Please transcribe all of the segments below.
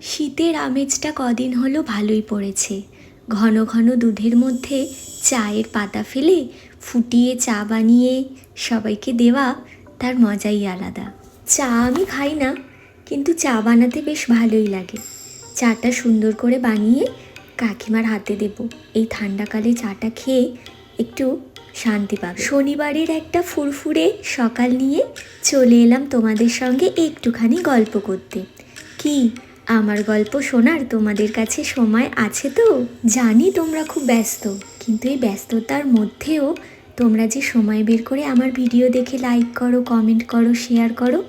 শীতের আমেজটা কদিন হলো ভালোই পড়েছে। ঘন ঘন দুধের মধ্যে চায়ের পাতা ফেলে ফুটিয়ে চা বানিয়ে সবাইকে দেওয়া, তার মজাই আলাদা। চা আমি খাই না, কিন্তু চা বানাতে বেশ ভালোই লাগে। চাটা সুন্দর করে বানিয়ে কাকিমার হাতে দেব। এই ঠান্ডাকালে চাটা খেয়ে একটু শান্তি পাবে। শনিবারের একটা ফুরফুরে সকাল নিয়ে চলে এলাম তোমাদের সঙ্গে একটুখানি গল্প করতে। কি আমার গল্প শোনার তোমাদের কাছে সময় আছে তো? জানি তোমরা খুব ব্যস্ত, কিন্তু এই ব্যস্ততার মধ্যেও তোমরা যে সময় বের করে আমার ভিডিও দেখে লাইক করো, কমেন্ট করো, শেয়ার করো,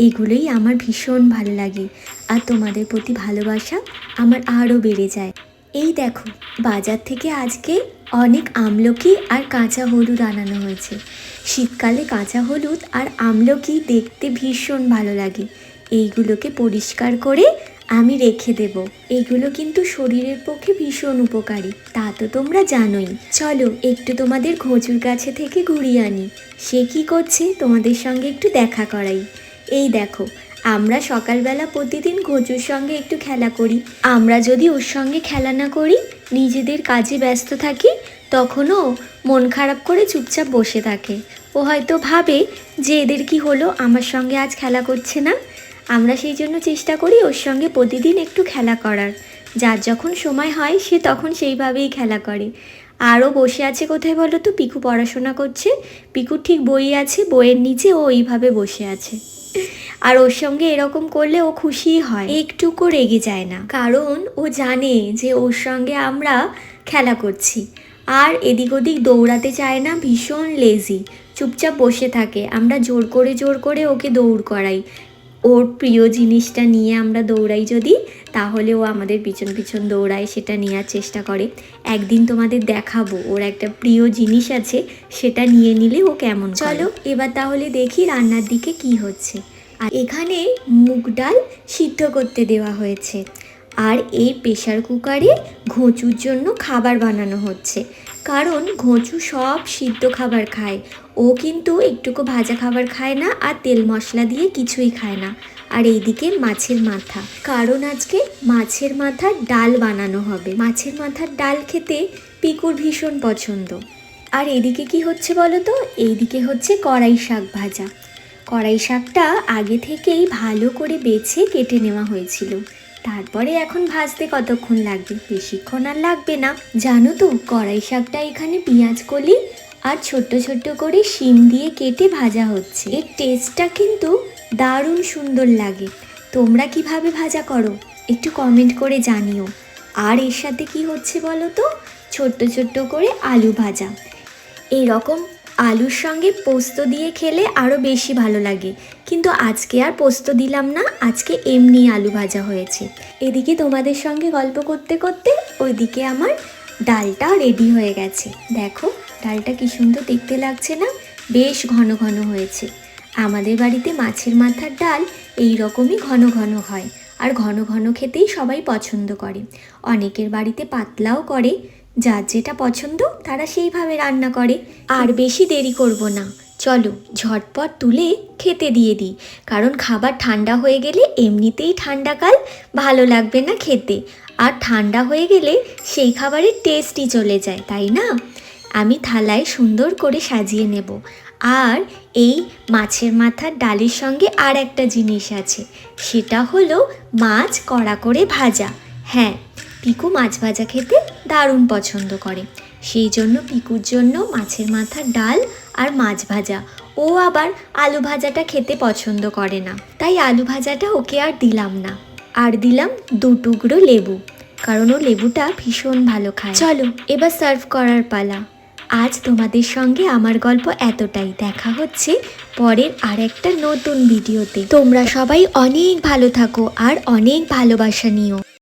এগুলোই আমার ভীষণ ভালো লাগে। আর তোমাদের প্রতি ভালোবাসা আমার আরও বেড়ে যায়। এই দেখো, বাজার থেকে আজকে অনেক আমলকি আর কাঁচা হলুদ আনানো হয়েছে। শীতকালে কাঁচা হলুদ আর আমলকি দেখতে ভীষণ ভালো লাগে। এইগুলোকে পরিষ্কার করে আমি রেখে দেব। এগুলো কিন্তু শরীরের পক্ষে ভীষণ উপকারী, তা তো তোমরা জানোই। চলো একটু তোমাদের ঘুঁচুর কাছে থেকে ঘুরিয়ে আনি। সে কি করছে তোমাদের সঙ্গে একটু দেখা করাই। এই দেখো, আমরা সকালবেলা প্রতিদিন ঘুঁচুর সঙ্গে একটু খেলা করি। আমরা যদি ওর সঙ্গে খেলা না করি, নিজেদের কাজে ব্যস্ত থাকি, তখনও মন খারাপ করে চুপচাপ বসে থাকে। ও হয়তো ভাবে যে এদের কি হলো, আমার সঙ্গে আজ খেলা করছে না। আমরা সেই জন্য চেষ্টা করি ওর সঙ্গে প্রতিদিন একটু খেলা করার। যার যখন সময় হয় সে তখন সেইভাবেই খেলা করে। আরও বসে আছে কোথায় বলো তো? পিকু পড়াশোনা করছে। পিকুর ঠিক বই আছে, বইয়ের নিচে ও এইভাবে বসে আছে। আর ওর সঙ্গে এরকম করলে ও খুশিই হয়, একটুকু রেগে যায় না, কারণ ও জানে যে ওর সঙ্গে আমরা খেলা করছি। আর এদিক ওদিক দৌড়াতে চায় না, ভীষণ লেজি, চুপচাপ বসে থাকে। আমরা জোর করে ওকে দৌড় করাই। ওর প্রিয় জিনিসটা নিয়ে আমরা দৌড়াই যদি, তাহলে ও আমাদের পিছন পিছন দৌড়ায়, সেটা নেওয়ার চেষ্টা করে। একদিন তোমাদের দেখাবো ওর একটা প্রিয় জিনিস আছে, সেটা নিয়ে নিলে ও কেমন। চলো এবার তাহলে দেখি রান্নার দিকে কি হচ্ছে। আর এখানে মুগ ডাল সিদ্ধ করতে দেওয়া হয়েছে, আর এই প্রেশার কুকারে ঘুঁচুর জন্য খাবার বানানো হচ্ছে। কারণ ঘুঁচু সব সিদ্ধ খাবার খায়, ও কিন্তু একটুকু ভাজা খাবার খায় না, আর তেল মশলা দিয়ে কিছুই খায় না। আর এইদিকে মাছের মাথা, কারণ আজকে মাছের মাথার ডাল বানানো হবে। মাছের মাথার ডাল খেতে পিকুর ভীষণ পছন্দ। আর এদিকে কি হচ্ছে বলো তো? এইদিকে হচ্ছে কড়াই শাক ভাজা। কড়াই শাকটা আগে থেকেই ভালো করে বেছে কেটে নেওয়া হয়েছিল। তারপরে এখন ভাজতে কতক্ষণ লাগবে? বেশিক্ষণ আর লাগবে না। জানো তো, কড়াই শাকটা এখানে পেঁয়াজ কলি আর ছোট্ট ছোট্ট করে শিম দিয়ে কেটে ভাজা হচ্ছে। এর টেস্টটা কিন্তু দারুণ সুন্দর লাগে। তোমরা কিভাবে ভাজা করো একটু কমেন্ট করে জানিও। আর এর সাথে কি হচ্ছে বলো তো? ছোট্ট ছোট্ট করে আলু ভাজা। এইরকম আলুর সঙ্গে পোস্ত দিয়ে খেলে আরও বেশি ভালো লাগে, কিন্তু আজকে আর পোস্ত দিলাম না, আজকে এমনি আলু ভাজা হয়েছে। এদিকে তোমাদের সঙ্গে গল্প করতে করতে ওইদিকে আমার ডালটা রেডি হয়ে গেছে। দেখো ডালটা কি সুন্দর দেখতে লাগছে না? বেশ ঘন ঘন হয়েছে। আমাদের বাড়িতে মাছের মাথার ডাল এই রকমই ঘন ঘন হয়, আর ঘন ঘন খেতেই সবাই পছন্দ করে। অনেকের বাড়িতে পাতলাও করে, যার যেটা পছন্দ তারা সেইভাবে রান্না করে। আর বেশি দেরি করব না, চলো ঝটপট তুলে খেতে দিয়ে দিই। কারণ খাবার ঠান্ডা হয়ে গেলে এমনিতেই ঠান্ডাকাল, ভালো লাগবে না খেতে। আর ঠান্ডা হয়ে গেলে সেই খাবারের টেস্টই চলে যায়, তাই না? আমি থালায় সুন্দর করে সাজিয়ে নেব। আর এই মাছের মাথার ডালের সঙ্গে আর একটা জিনিস আছে, সেটা হলো মাছ কড়া করে ভাজা। হ্যাঁ, পিকু মাছ ভাজা খেতে দারুণ পছন্দ করে, সেই জন্য পিকুর জন্য মাছের মাথার ডাল আর মাছ ভাজা। ও আবার আলু ভাজাটা খেতে পছন্দ করে না, তাই আলু ভাজাটা ওকে আর দিলাম না। আর দিলাম 2 টুকরো লেবু, কারণ ও লেবুটা ভীষণ ভালো খায়। চলো এবার সার্ভ করার পালা। আজ তোমাদের সঙ্গে আমার গল্প এতটাই। দেখা হচ্ছে পরের আর একটা নতুন ভিডিওতে। তোমরা সবাই অনেক ভালো থাকো আর অনেক ভালোবাসা নিও।